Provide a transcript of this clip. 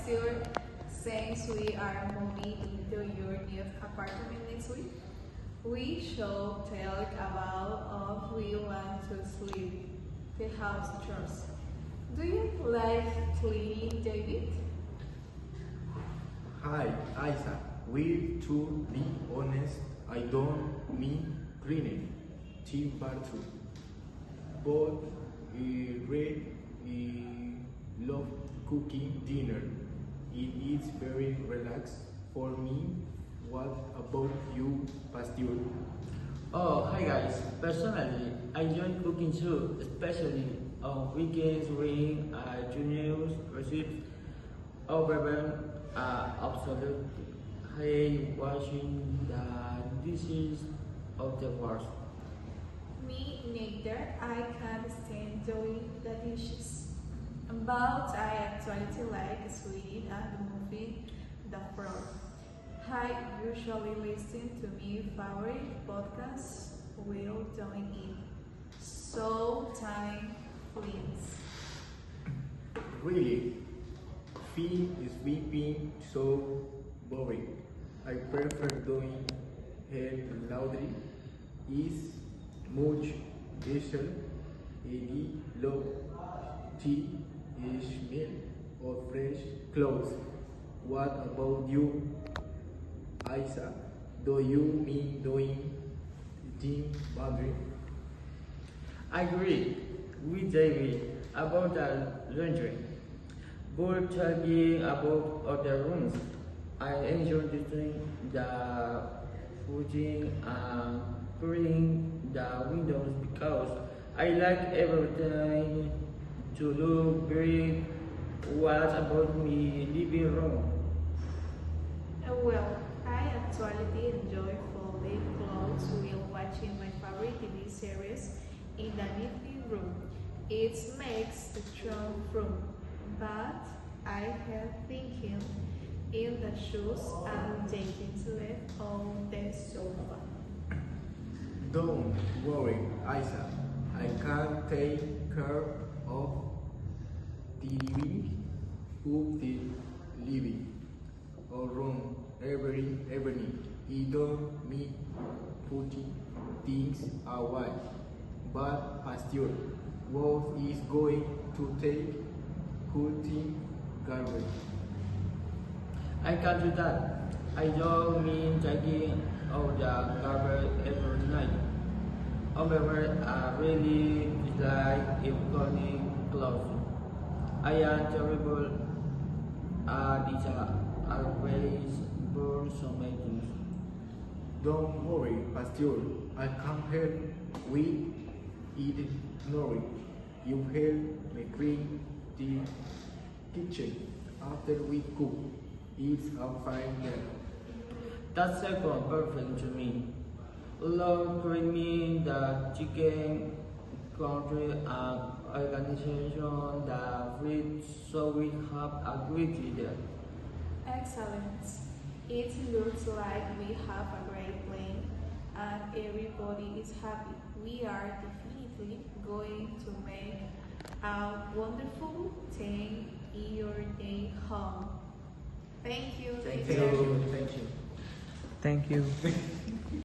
Pastor. Since we are moving into your new apartment next week, we shall talk about how we want to sleep the house chores. Do you like cleaning, David? Hi, Isa. To be honest, I don't mean cleaning, team battle. But Red love cooking dinner. It is very relaxed for me. What about you, Pastor? Oh, hi guys. Personally, I enjoy cooking too, especially on weekends when juniors receive overwhelmed absolute hate watching the dishes of the world. Me neither. I can't stand doing the dishes. But I actually like sweeping and moving the floor. I usually listen to my favorite podcast while doing it. So time flees. Really? Feet is sweeping so boring. I prefer doing hair laundry. Is much easier. Any love tea is smell of fresh clothes. What about you, Isa? Do you mean doing team laundry? I agree with David about the laundry. But talking about other rooms, I enjoy doing the putting and cleaning the windows because I like everything to look very. What about me living room? Well, I actually enjoy folding clothes while watching my favorite TV series in the living room. It makes the strong room, but I have thinking in the shoes and jeans left on the sofa. Don't worry, Isa. I can take care of the living, of the living, around every evening. It don't mean putting things away, but Pastor, what is going to take cutting garbage? I can't do that. I don't mean taking out the garbage every night. However, I really dislike incoming clothes. I am terrible at it. I always burn so many things. Don't worry, Pastor. I can help with it. Ignoring. You help me clean the kitchen after we cook. It's a fine meal. That second perfect to me. Love creaming the chicken country and organization the fridge so we have a great leader. Excellent. It looks like we have a great plan and everybody is happy. We are definitely going to make a wonderful thing in your day home. Thank you, Thank David. you. Thank you. Thank you.